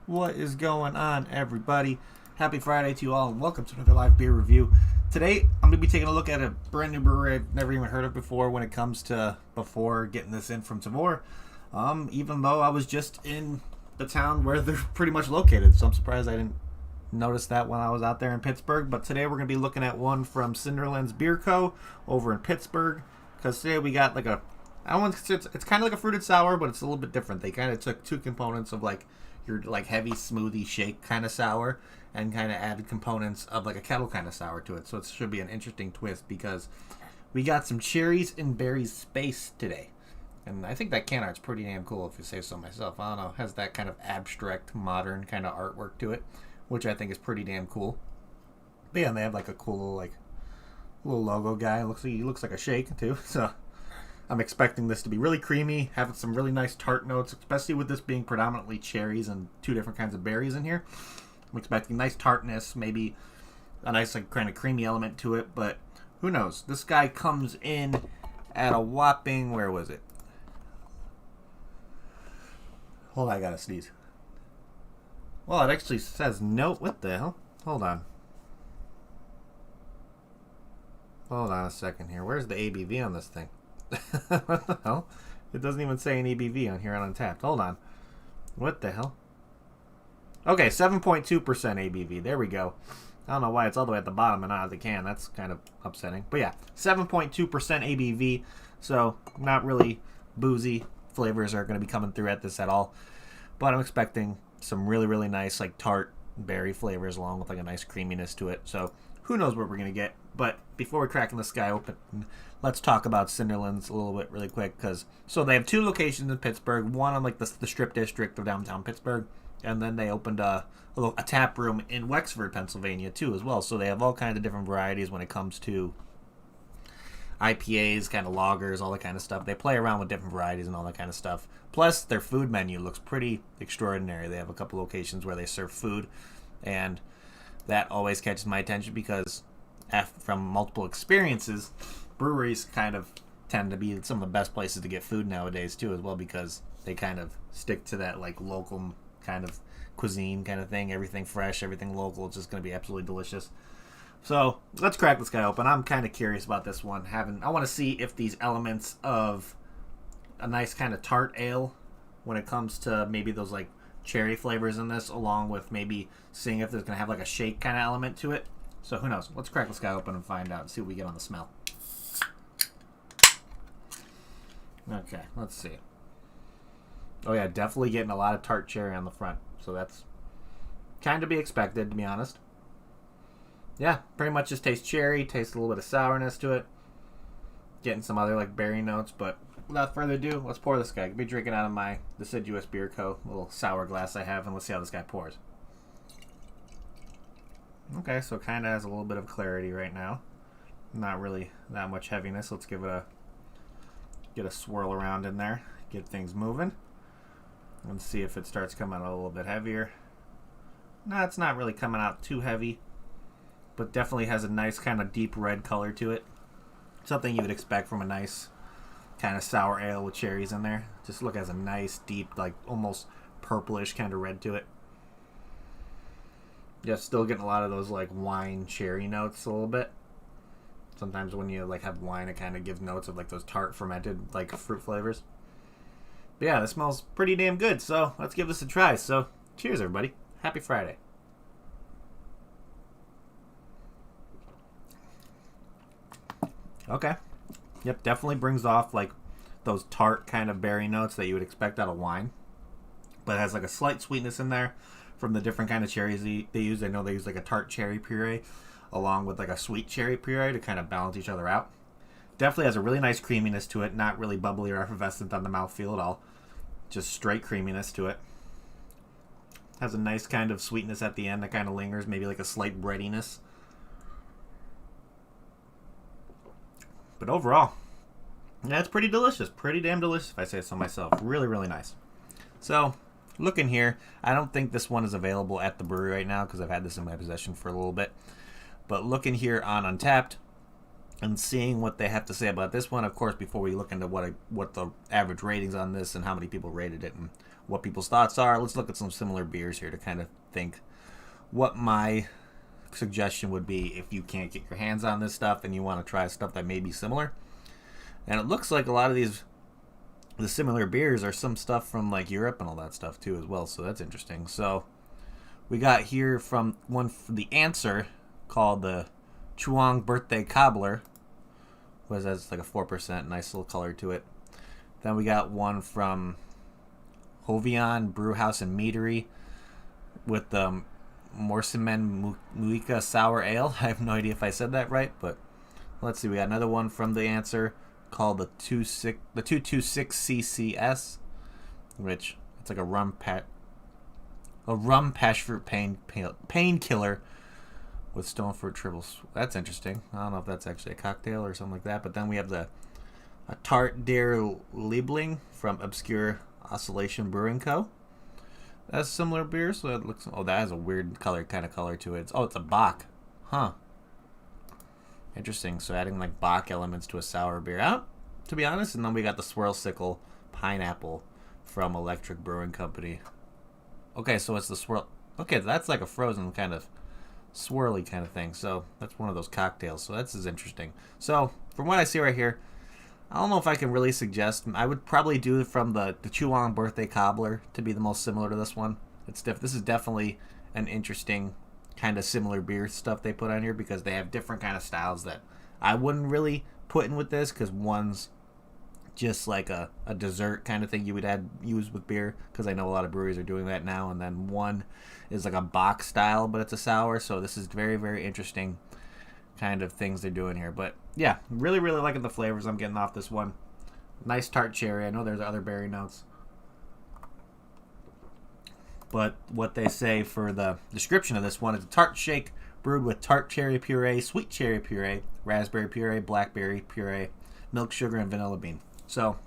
What is going on, everybody? Happy Friday to you all, and welcome to another live beer review. Today, I'm going to be taking a look at a brand new brewery I've never even heard of before when it comes to before getting this in from Tavor. Even though I was just in the town where they're pretty much located, so I'm surprised I didn't notice that when I was out there in Pittsburgh. But today we're going to be looking at one from Cinderlands Beer Co. over in Pittsburgh, because today we got like a, I don't want to consider it's kind of like a fruited sour, but it's a little bit different. They kind of took two components of like your like heavy smoothie shake kind of sour and kind of added components of like a kettle kind of sour to it. So it should be an interesting twist because we got some cherries and berries space today. And I think that can art's pretty damn cool if you say so myself. I don't know, it has that kind of abstract modern kind of artwork to it, which I think is pretty damn cool. But yeah, and they have like a cool little logo guy. He looks like a shake too. So I'm expecting this to be really creamy, having some really nice tart notes, especially with this being predominantly cherries and two different kinds of berries in here. I'm expecting nice tartness, maybe a nice like kind of creamy element to it, but who knows? This guy comes in at a whopping, where was it? Hold on, I gotta sneeze. Well, it actually says no. What the hell? Hold on. Hold on a second here. Where's the ABV on this thing? What the hell? It doesn't even say an ABV on here on Untapped. Hold on. What the hell? Okay, 7.2% ABV. There we go. I don't know why it's all the way at the bottom and not at the can. That's kind of upsetting. But yeah, 7.2% ABV. So not really boozy flavors are going to be coming through at this at all. But I'm expecting some really, really nice like tart berry flavors along with like a nice creaminess to it. So who knows what we're going to get. But before we're cracking this guy open, let's talk about Cinderlands a little bit really quick. So they have two locations in Pittsburgh. One on like the Strip District of downtown Pittsburgh. And then they opened a tap room in Wexford, Pennsylvania too as well. So they have all kinds of different varieties when it comes to IPAs, kind of lagers, all that kind of stuff. They play around with different varieties and all that kind of stuff. Plus, their food menu looks pretty extraordinary. They have a couple locations where they serve food. And that always catches my attention because from multiple experiences, breweries kind of tend to be some of the best places to get food nowadays too as well, because they kind of stick to that like local kind of cuisine kind of thing. Everything fresh, everything local. It's just going to be absolutely delicious. So let's crack this guy open. I'm kind of curious about this one. I want to see if these elements of a nice kind of tart ale, when it comes to maybe those like cherry flavors in this, along with maybe seeing if there's going to have like a shake kind of element to it. So who knows? Let's crack this guy open and find out and see what we get on the smell. Okay, let's see. Oh yeah, definitely getting a lot of tart cherry on the front. So that's kind of be expected, to be honest. Yeah, pretty much just tastes cherry, tastes a little bit of sourness to it. Getting some other like berry notes, but without further ado, let's pour this guy. I'll be drinking out of my Deciduous Beer Co. little sour glass I have, and let's see how this guy pours. Okay, so kind of has a little bit of clarity right now. Not really that much heaviness. Let's get a swirl around in there, get things moving, and see if it starts coming out a little bit heavier. No, it's not really coming out too heavy, but definitely has a nice kind of deep red color to it. Something you would expect from a nice kind of sour ale with cherries in there. Just look, as a nice deep, like almost purplish kind of red to it. Yeah, still getting a lot of those like wine cherry notes a little bit. Sometimes when you like have wine, it kind of gives notes of like those tart fermented like fruit flavors. But yeah, this smells pretty damn good. So let's give this a try. So cheers, everybody. Happy Friday. Okay. Yep, definitely brings off like those tart kind of berry notes that you would expect out of wine. But it has like a slight sweetness in there from the different kind of cherries they use. I know they use like a tart cherry puree along with like a sweet cherry puree to kind of balance each other out. Definitely has a really nice creaminess to it. Not really bubbly or effervescent on the mouthfeel at all. Just straight creaminess to it. Has a nice kind of sweetness at the end that kind of lingers. Maybe like a slight breadiness. But overall, yeah, it's pretty delicious. Pretty damn delicious if I say so myself. Really, really nice. So, looking here, I don't think this one is available at the brewery right now because I've had this in my possession for a little bit. But looking here on Untapped and seeing what they have to say about this one, of course, before we look into what the average ratings on this and how many people rated it and what people's thoughts are. Let's look at some similar beers here to kind of think what my suggestion would be if you can't get your hands on this stuff and you want to try stuff that may be similar. And it looks like a lot of the similar beers are some stuff from like Europe and all that stuff too as well, so that's interesting. So we got here from one from the Answer called the Chuang Birthday Cobbler. Was that's like a 4%, nice little color to it. Then we got one from Hovian Brewhouse and Meadery with the Morsemen Muika Sour Ale. I have no idea if I said that right, but let's see. We got another one from the Answer called the 226 CCS, which it's like a rum passion fruit painkiller with stone fruit tribbles. That's interesting. I don't know if that's actually a cocktail or something like that. But then we have a Tart der Liebling from Obscure Oscillation Brewing Co. That's a similar beer, so it looks. Oh, that has a weird color to it. It's a Bock, huh? Interesting. So adding like Bock elements to a sour beer, to be honest. And then we got the Swirl Sickle Pineapple from Electric Brewing Company. Okay, so it's the swirl. Okay, that's like a frozen kind of swirly kind of thing. So that's one of those cocktails. So that's interesting. So from what I see right here, I don't know if I can really suggest. I would probably do from the Chuang Birthday Cobbler to be the most similar to this one. This is definitely an interesting kind of similar beer stuff they put on here because they have different kind of styles that I wouldn't really put in with this because one's just like a dessert kind of thing you would use with beer because I know a lot of breweries are doing that now, and then one is like a box style but it's a sour, so this is very, very interesting kind of things they're doing here. But yeah, really, really liking the flavors I'm getting off this one. Nice tart cherry. I know there's other berry notes, but what they say for the description of this one is a tart shake brewed with tart cherry puree, sweet cherry puree, raspberry puree, blackberry puree, milk sugar, and vanilla bean. So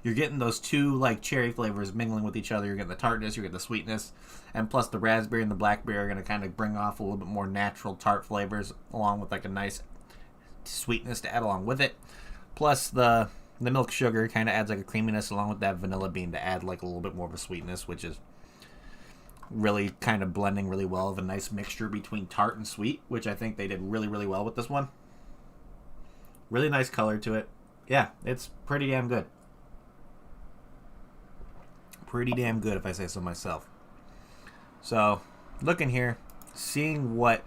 you're getting those two like cherry flavors mingling with each other. You're getting the tartness, you're getting the sweetness, and plus the raspberry and the blackberry are going to kind of bring off a little bit more natural tart flavors along with like a nice sweetness to add along with it. Plus the milk sugar kind of adds like a creaminess along with that vanilla bean to add like a little bit more of a sweetness, which is really kind of blending really well of a nice mixture between tart and sweet, which I think they did really, really well with this one. Really nice color to it. Yeah, it's pretty damn good. Pretty damn good if I say so myself. So, looking here, seeing what...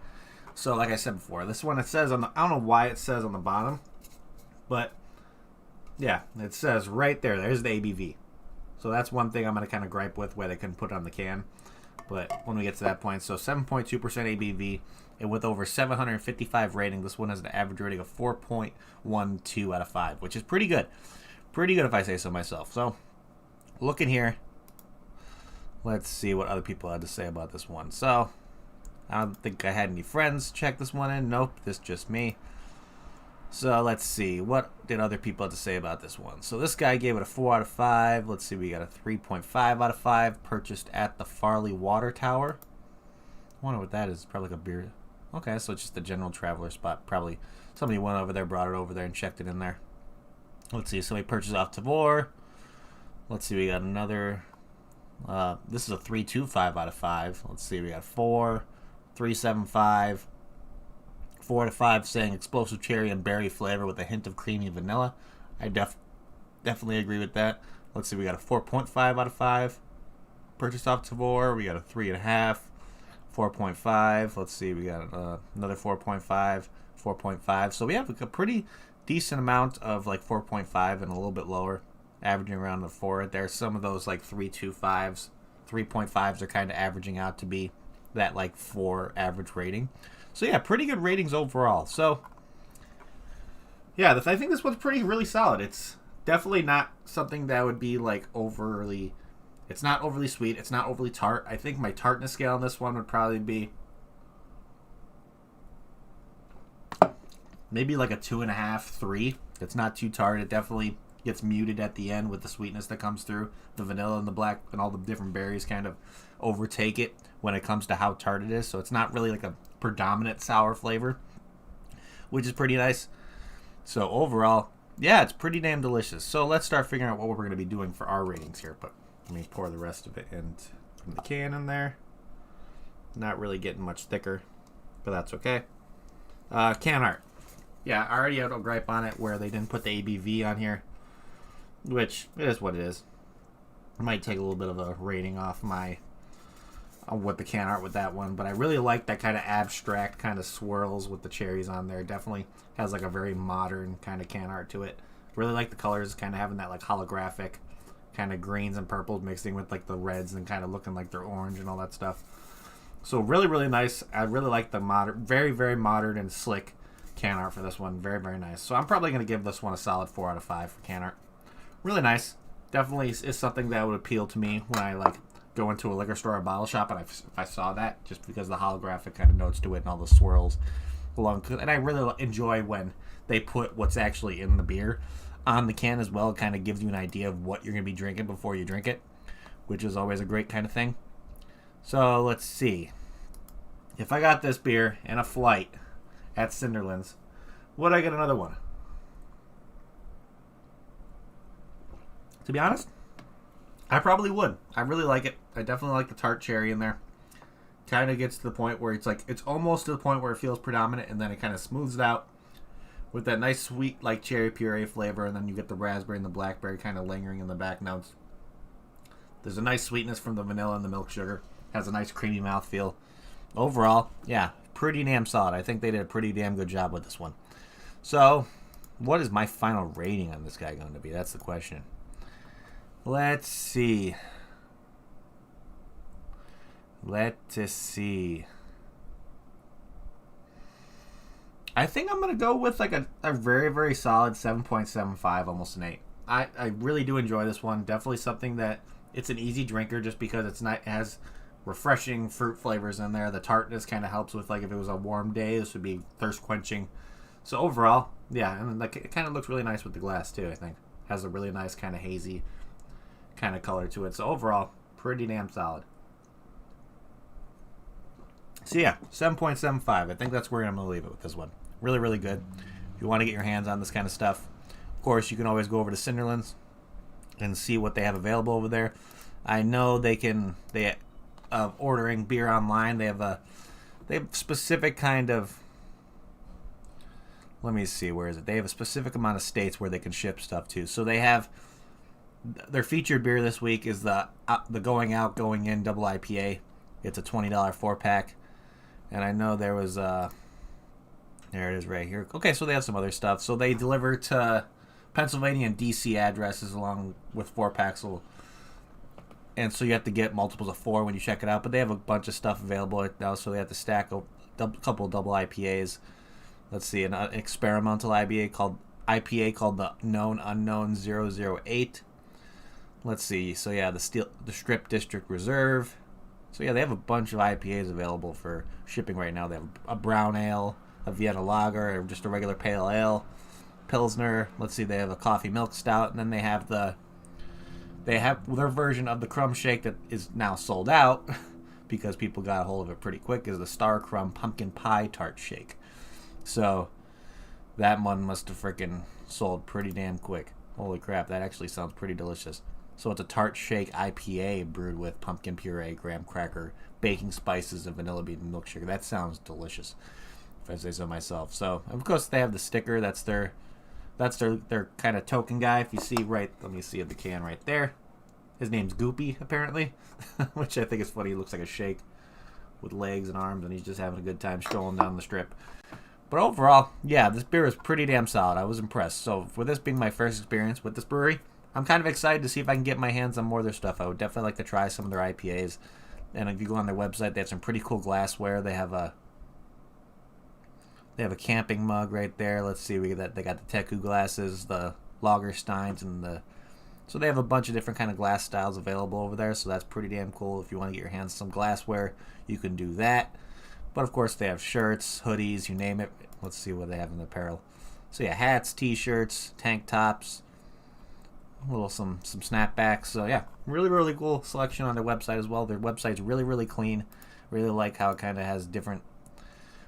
So, like I said before, this one, it says on the... I don't know why it says on the bottom, but yeah, it says right there. There's the ABV. So that's one thing I'm going to kind of gripe with, where they couldn't put it on the can. But when we get to that point, so 7.2% ABV, and with over 755 rating, this one has an average rating of 4.12 out of 5, which is pretty good. Pretty good if I say so myself. So, looking here, let's see what other people had to say about this one. So, I don't think I had any friends check this one in. Nope, this is just me. So, let's see. What did other people have to say about this one? So, this guy gave it a 4 out of 5. Let's see, we got a 3.5 out of 5. Purchased at the Farley Water Tower. I wonder what that is. Probably like a beer. Okay, so it's just a general traveler spot. Probably somebody went over there, brought it over there, and checked it in there. Let's see. Somebody purchased off Tavor. Let's see. We got another. This is a 3.25 out of 5. Let's see. We got 4, 3.75, 4 out of 5 saying explosive cherry and berry flavor with a hint of creamy vanilla. I definitely agree with that. Let's see. We got a 4.5 out of 5. Purchased off Tavor. We got a 3.5. 4.5. Let's see, we got another 4.5, 4.5. So we have a pretty decent amount of like 4.5 and a little bit lower, averaging around the 4. There's some of those like 3.25s, 3.5s are kind of averaging out to be that like 4 average rating. So yeah, pretty good ratings overall. So yeah, I think this one's really solid. It's definitely not something that would be like overly... It's not overly sweet. It's not overly tart. I think my tartness scale on this one would probably be maybe like a 2.5, 3. It's not too tart. It definitely gets muted at the end with the sweetness that comes through. The vanilla and the black and all the different berries kind of overtake it when it comes to how tart it is. So it's not really like a predominant sour flavor, which is pretty nice. So overall, yeah, it's pretty damn delicious. So let's start figuring out what we're going to be doing for our ratings here. But Let me pour the rest of it in from the can in there. Not really getting much thicker, but that's okay. Can art. Yeah, I already had a gripe on it where they didn't put the ABV on here, which it is what it is. I might take a little bit of a rating off my with the can art with that one, but I really like that kind of abstract kind of swirls with the cherries on there. Definitely has like a very modern kind of can art to it. Really like the colors, kind of having that like holographic kind of greens and purples mixing with like the reds and kind of looking like they're orange and all that stuff. So really, really nice. I really like the modern, very, very modern and slick can art for this one. Very, very nice. So I'm probably going to give this one a solid 4 out of 5 for can art. Really nice. Definitely is something that would appeal to me when I like go into a liquor store or bottle shop and if I saw that, just because of the holographic kind of notes to it and all the swirls along. And I really enjoy when they put what's actually in the beer on the can as well. It kind of gives you an idea of what you're going to be drinking before you drink it, which is always a great kind of thing. So let's see. If I got this beer in a flight at Cinderlands, would I get another one? To be honest, I probably would. I really like it. I definitely like the tart cherry in there. Kind of gets to the point where it's like, it's almost to the point where it feels predominant, and then it kind of smooths it out with that nice sweet like cherry puree flavor, and then you get the raspberry and the blackberry kind of lingering in the back notes. There's a nice sweetness from the vanilla and the milk sugar. Has a nice creamy mouthfeel. Overall, yeah, pretty damn solid. I think they did a pretty damn good job with this one. So, what is my final rating on this guy going to be? That's the question. Let's see. Let's see. I think I'm going to go with like a very, very solid 7.75, almost an 8. I really do enjoy this one. Definitely something that it's an easy drinker just because it has refreshing fruit flavors in there. The tartness kind of helps with like if it was a warm day, this would be thirst quenching. So overall, yeah, and like it kind of looks really nice with the glass too, I think. Has a really nice kind of hazy kind of color to it. So overall, pretty damn solid. So yeah, 7.75. I think that's where I'm going to leave it with this one. Really, really good. If you want to get your hands on this kind of stuff, of course, you can always go over to Cinderlands and see what they have available over there. I know ordering beer online, they have specific kind of, let me see, where is it? They have a specific amount of states where they can ship stuff to. So they have their featured beer this week is the Going Out, Going In double IPA. It's a $20 4-pack. And I know there was there it is right here. Okay, so they have some other stuff. So they deliver to Pennsylvania and DC addresses along with 4-packs. And so you have to get multiples of 4 when you check it out. But they have a bunch of stuff available now, so they have to stack a couple of double IPAs. Let's see, an experimental IPA called the Known Unknown 008. Let's see. So yeah, the Strip District Reserve. So yeah, they have a bunch of IPAs available for shipping right now. They have a brown ale, a Vienna lager, or just a regular pale ale, Pilsner. Let's see, they have a coffee milk stout, and then they have their version of the crumb shake that is now sold out because people got a hold of it pretty quick, is the Star Crumb Pumpkin Pie Tart Shake. So that one must have freaking sold pretty damn quick. Holy crap, that actually sounds pretty delicious. So it's a tart shake IPA brewed with pumpkin puree, graham cracker, baking spices, and vanilla bean and milk sugar. That sounds delicious, if I say so myself. So of course they have the sticker. That's their kind of token guy. If you see right, let me see the can right there. His name's Goopy, apparently, which I think is funny. He looks like a shake with legs and arms, and he's just having a good time strolling down the strip. But overall, yeah, this beer is pretty damn solid. I was impressed. So for this being my first experience with this brewery, I'm kind of excited to see if I can get my hands on more of their stuff. I would definitely like to try some of their IPAs. And if you go on their website, they have some pretty cool glassware. They have a camping mug right there. Let's see, they got the Teku glasses, the Lager Steins, and so they have a bunch of different kind of glass styles available over there. So that's pretty damn cool. If you want to get your hands on some glassware, you can do that. But of course, they have shirts, hoodies, you name it. Let's see what they have in the apparel. So yeah, hats, t-shirts, tank tops, some snapbacks. So yeah, really, really cool selection on their website as well. Their website's really, really clean. Really like how it kind of has different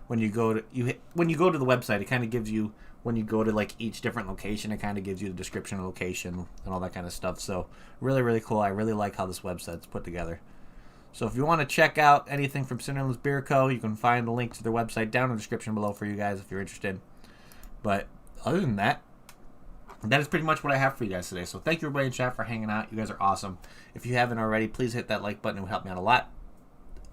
when you go to the website, it kind of gives you, when you go to like each different location, it kind of gives you the description of location and all that kind of stuff. So really, really cool. I really like how this website's put together. So if you want to check out anything from Cinderlands Beer Co., you can find the link to their website down in the description below for you guys if you're interested. But other than that, that is pretty much what I have for you guys today. So thank you everybody in chat for hanging out. You guys are awesome. If you haven't already, please hit that like button. It would help me out a lot.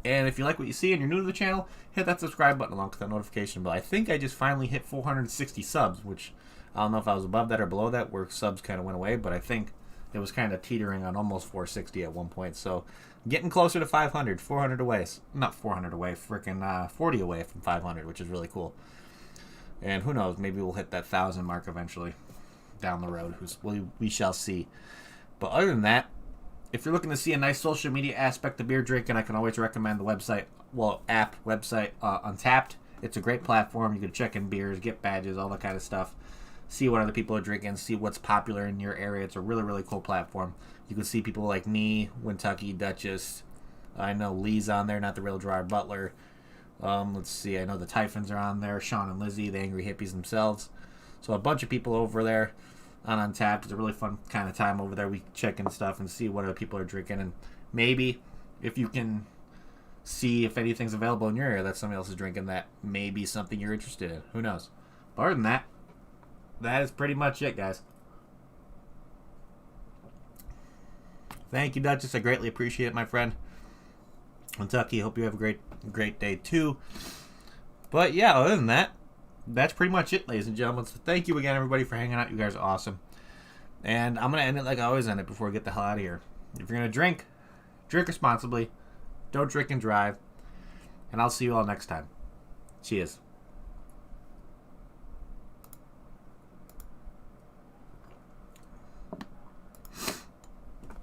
And if you like what you see and you're new to the channel, hit that subscribe button along with that notification bell. I think I just finally hit 460 subs, which I don't know if I was above that or below that, where subs kind of went away, but I think it was kind of teetering on almost 460 at one point. So getting closer to 500, 400 away. Not 400 away, freaking 40 away from 500, which is really cool. And who knows, maybe we'll hit that 1,000 mark eventually down the road. We shall see. But other than that, if you're looking to see a nice social media aspect of beer drinking, I can always recommend the website, Untapped. It's a great platform. You can check in beers, get badges, all that kind of stuff. See what other people are drinking, see what's popular in your area. It's a really, really cool platform. You can see people like me, Wintucky, Duchess. I know Lee's on there, not the real Gerard Butler. Let's see, I know the Typhons are on there, Sean and Lizzie, the Angry Hippies themselves. So a bunch of people over there on Untapped. It's a really fun kind of time over there. We check in stuff and see what other people are drinking, and maybe if you can see if anything's available in your area that somebody else is drinking, that may be something you're interested in. Who knows? But other than that, that is pretty much it, guys. Thank you, Duchess. I greatly appreciate it, my friend. Kentucky, hope you have a great day too. But yeah, other than that, that's pretty much it, ladies and gentlemen. So thank you again, everybody, for hanging out. You guys are awesome. And I'm going to end it like I always end it before we get the hell out of here. If you're going to drink responsibly. Don't drink and drive. And I'll see you all next time. Cheers.